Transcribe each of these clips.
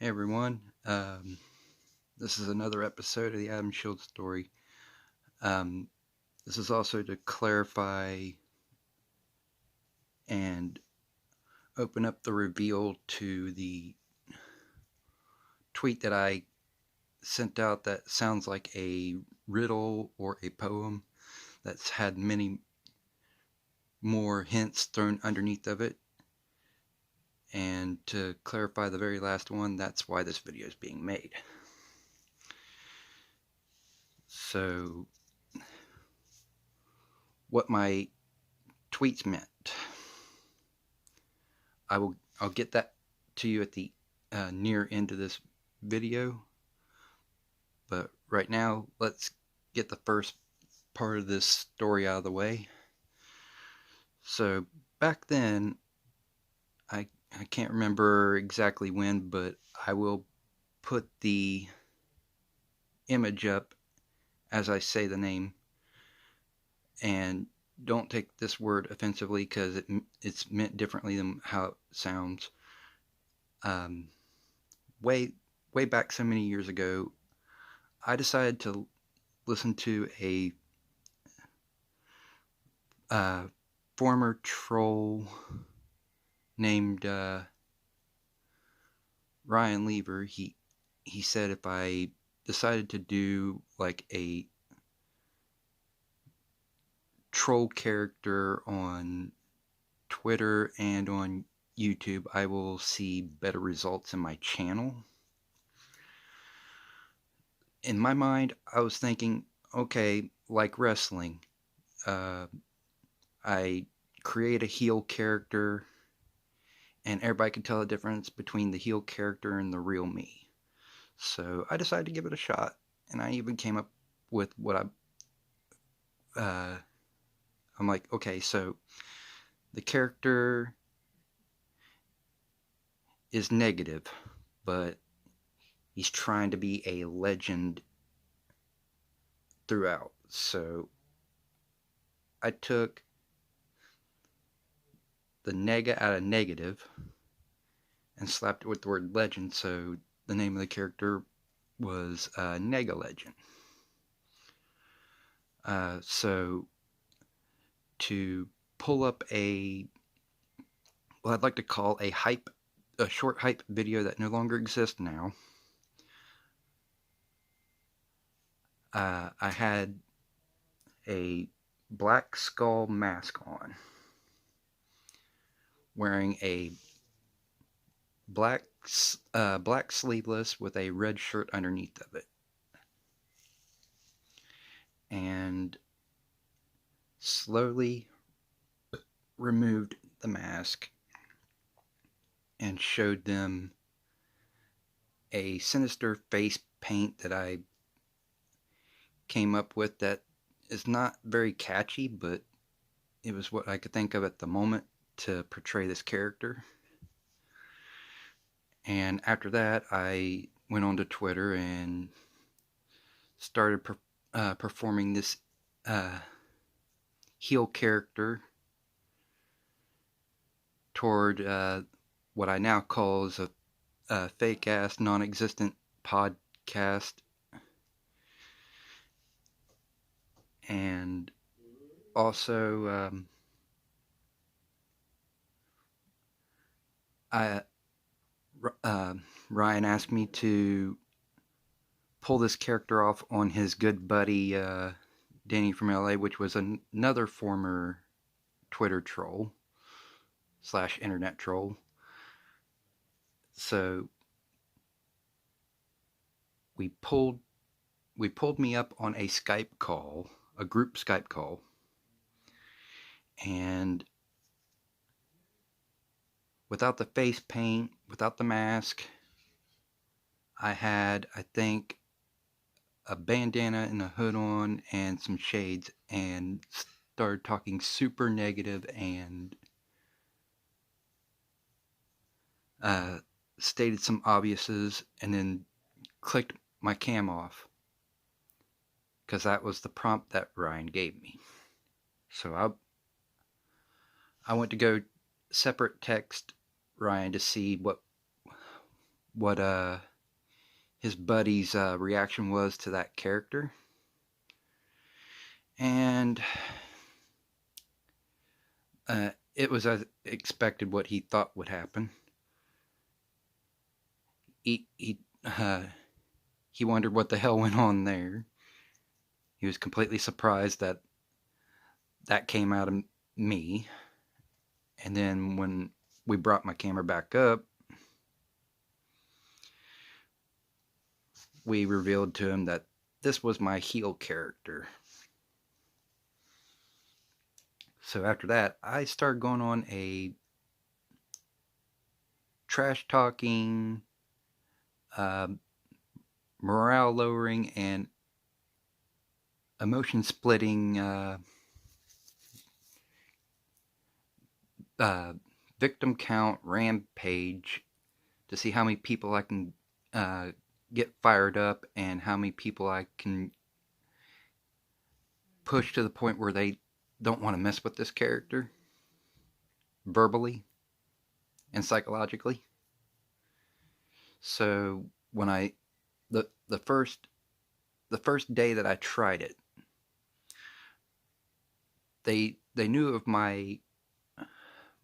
Hey everyone, this is another episode of the Adam Shield story. This is also to clarify and open up the reveal to the tweet that I sent out that sounds like a riddle or a poem that's had many more hints thrown underneath of it. And to clarify the very last one, that's why this video is being made. So, what my tweets meant. I'll get that to you at the near end of this video, but right now let's get the first part of this story out of the way. So back then, I can't remember exactly when, but I will put the image up as I say the name, and don't take this word offensively because it's meant differently than how it sounds. Way back so many years ago, I decided to listen to a former troll named Ryan Lever. He said if I decided to do like a troll character on Twitter and on YouTube, I will see better results in my channel. In my mind, I was thinking, okay, like wrestling, I create a heel character and everybody can tell the difference between the heel character and the real me. So I decided to give it a shot, and I even came up with what I'm like, okay, so the character is negative, but he's trying to be a legend throughout. So I took the nega out of negative and slapped it with the word legend, so the name of the character was Nega Legend. So to pull up what I'd like to call a short hype video that no longer exists now, I had a black skull mask on, wearing a black sleeveless with a red shirt underneath of it, and slowly removed the mask and showed them a sinister face paint that I came up with that is not very catchy, but it was what I could think of at the moment to portray this character. And after that, I went on to Twitter and started performing this heel character toward what I now call is a fake-ass, non-existent podcast. And also, Ryan asked me to pull this character off on his good buddy Danny from LA, which was another former Twitter troll / internet troll. So we pulled me up on a Skype call, a group Skype call, and without the face paint, without the mask, I had, I think, a bandana and a hood on and some shades, and started talking super negative and stated some obviouses, and then clicked my cam off because that was the prompt that Ryan gave me. So I went to go separate text Ryan to see what his buddy's reaction was to that character. And it was as expected what he thought would happen. He wondered what the hell went on there. He was completely surprised that that came out of me. And then when we brought my camera back up, we revealed to him that this was my heel character. So after that, I started going on a trash talking, morale lowering, and emotion splitting victim count rampage to see how many people I can get fired up and how many people I can push to the point where they don't want to mess with this character verbally and psychologically. So when the first day that I tried it, they knew of my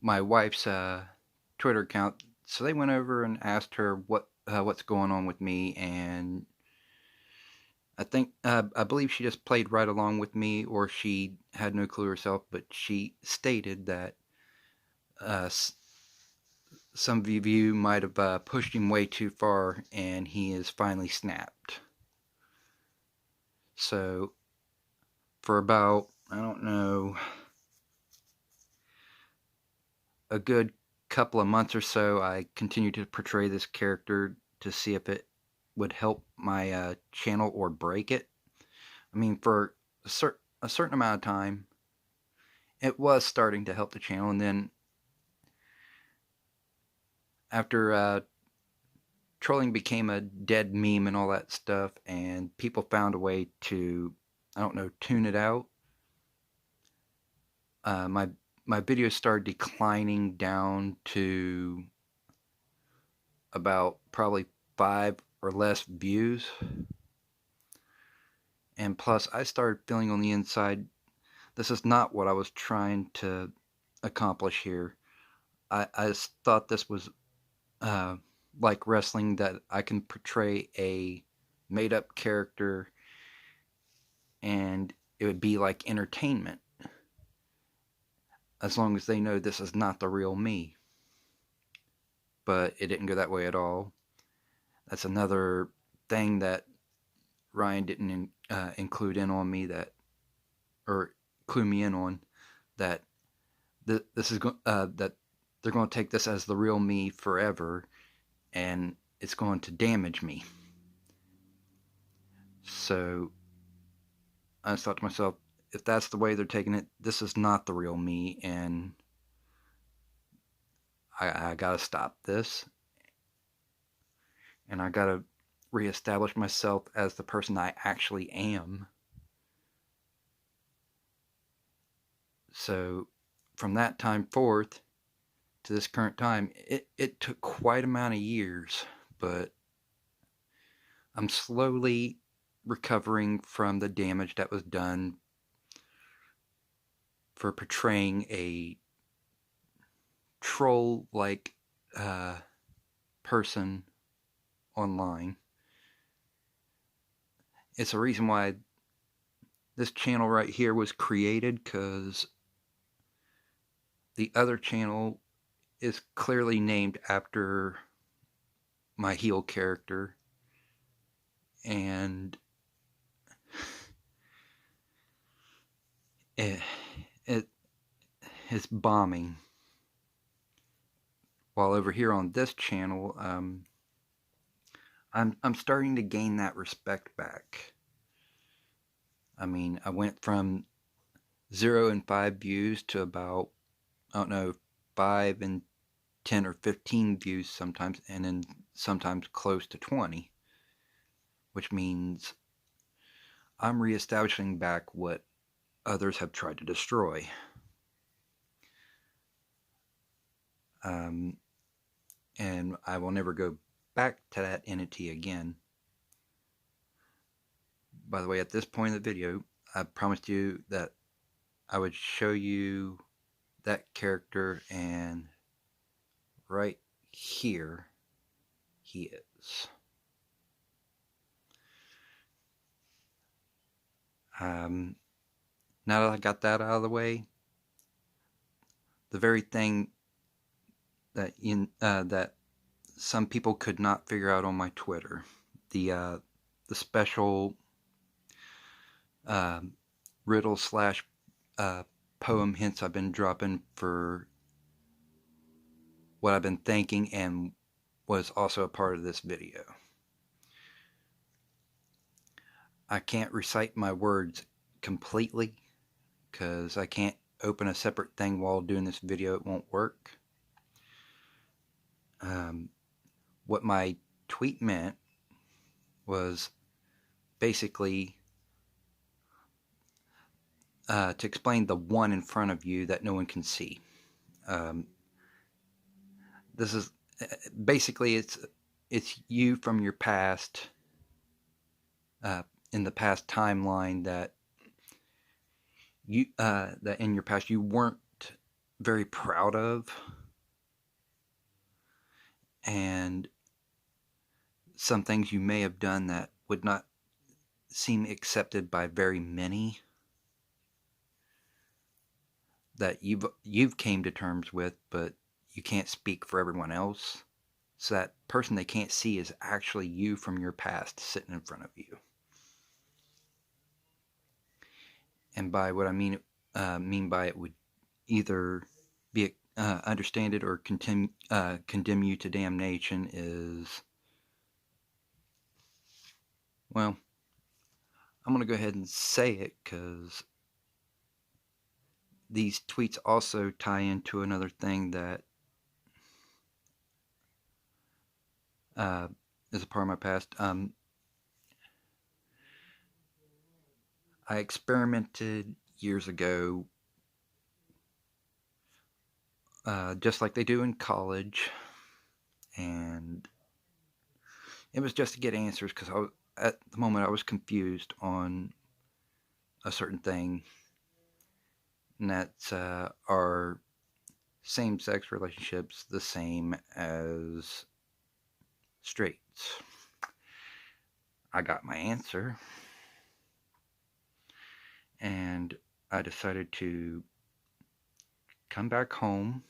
wife's Twitter account, so they went over and asked her what's going on with me, and I believe she just played right along with me, or she had no clue herself, but she stated that some of you might have pushed him way too far, and he is finally snapped. So for about, I don't know, a good couple of months or so, I continued to portray this character to see if it would help my channel or break it. I mean, for a certain amount of time, it was starting to help the channel, and then after trolling became a dead meme and all that stuff, and people found a way to, I don't know, tune it out, my videos started declining down to about probably 5 or less views. And plus, I started feeling on the inside, this is not what I was trying to accomplish here. I just thought this was like wrestling, that I can portray a made-up character and it would be like entertainment, as long as they know this is not the real me. But it didn't go that way at all. That's another thing that Ryan didn't include in on me, or clue me in on, that this is that they're going to take this as the real me forever, and it's going to damage me. So I just thought to myself, if that's the way they're taking it, this is not the real me, and I gotta stop this, and I gotta reestablish myself as the person I actually am. So from that time forth to this current time, it took quite amount of years, but I'm slowly recovering from the damage that was done for portraying a troll-like person online. It's a reason why this channel right here was created, because the other channel is clearly named after my heel character, and it's bombing. While over here on this channel, I'm starting to gain that respect back. I mean, I went from 0 and 5 views to about, I don't know, 5 and 10 or 15 views sometimes, and then sometimes close to 20, which means I'm reestablishing back what others have tried to destroy. And I will never go back to that entity again. By the way, at this point in the video, I promised you that I would show you that character, and right here he is. Now that I got that out of the way, the very thing that that some people could not figure out on my Twitter, the special riddle slash poem hints I've been dropping for what I've been thinking and was also a part of this video. I can't recite my words completely because I can't open a separate thing while doing this video. It won't work. What my tweet meant was basically to explain the one in front of you that no one can see. This is basically it's you from your past, in the past timeline that in your past you weren't very proud of, and some things you may have done that would not seem accepted by very many, that you've came to terms with, but you can't speak for everyone else. So that person they can't see is actually you from your past sitting in front of you. And by what I mean by it would either be understand it or condemn you to damnation is, well, I'm going to go ahead and say it because these tweets also tie into another thing that is a part of my past. I experimented years ago, just like they do in college, and it was just to get answers because at the moment I was confused on a certain thing, and that's are same-sex relationships the same as straights? I got my answer, and I decided to come back home,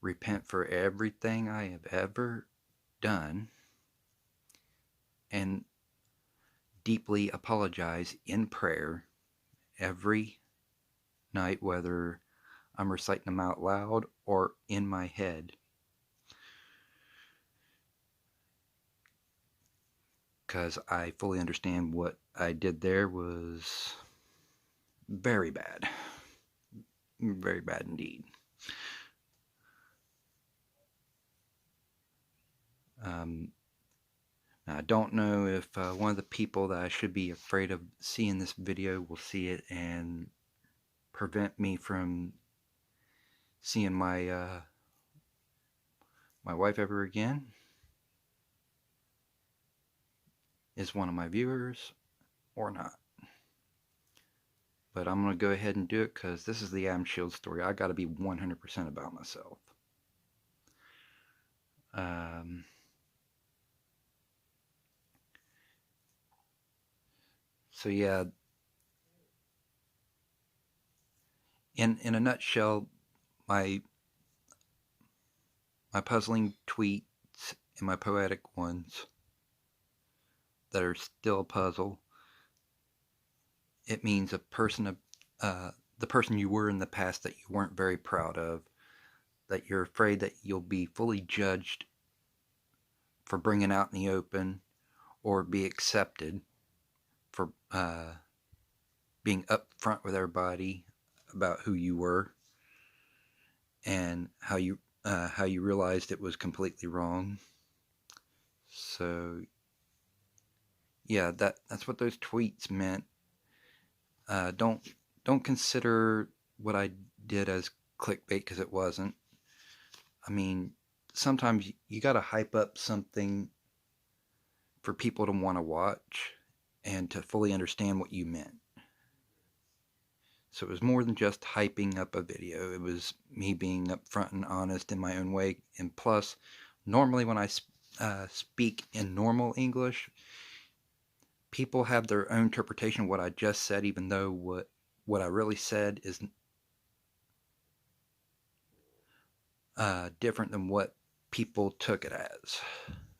repent for everything I have ever done, and deeply apologize in prayer every night, whether I'm reciting them out loud or in my head. Because I fully understand what I did there was very bad. Very bad indeed. I don't know if one of the people that I should be afraid of seeing this video will see it and prevent me from seeing my my wife ever again. Is one of my viewers or not. But I'm going to go ahead and do it because this is the Adam Shields story. I got to be 100% about myself. So yeah, in a nutshell, my puzzling tweets and my poetic ones that are still a puzzle, it means a person, the person you were in the past that you weren't very proud of, that you're afraid that you'll be fully judged for bringing out in the open, or be accepted for being upfront with everybody about who you were and how you realized it was completely wrong. So yeah, that's what those tweets meant. Don't consider what I did as clickbait, because it wasn't. I mean, sometimes you got to hype up something for people to want to watch and to fully understand what you meant. So it was more than just hyping up a video. It was me being upfront and honest in my own way. And plus, normally when I speak in normal English, people have their own interpretation of what I just said, even though what I really said is different than what people took it as.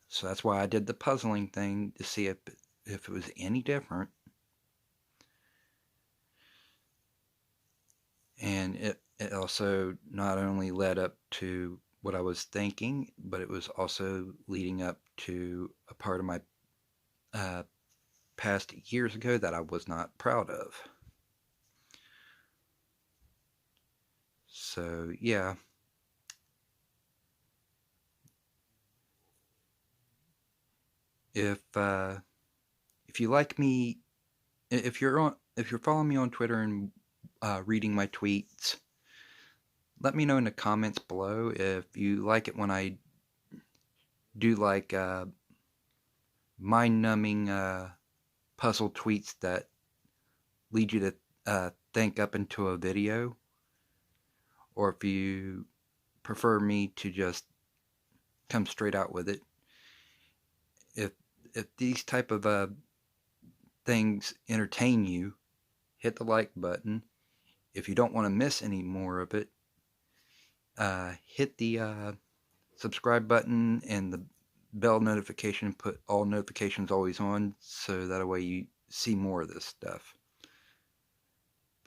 So that's why I did the puzzling thing to see if it was any different. And it also not only led up to what I was thinking, but it was also leading up to a part of my past years ago that I was not proud of. So yeah, if you like me, if you're following me on Twitter and reading my tweets, let me know in the comments below if you like it when I do like mind-numbing puzzle tweets that lead you to think up into a video, or if you prefer me to just come straight out with it. If these type of things entertain you, hit the like button. If you don't want to miss any more of it, hit the subscribe button and the bell notification. Put all notifications always on, so that way you see more of this stuff.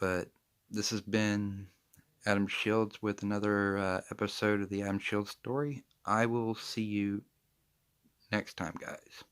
But this has been Adam Shields with another episode of the Adam Shields story. I will see you next time, guys.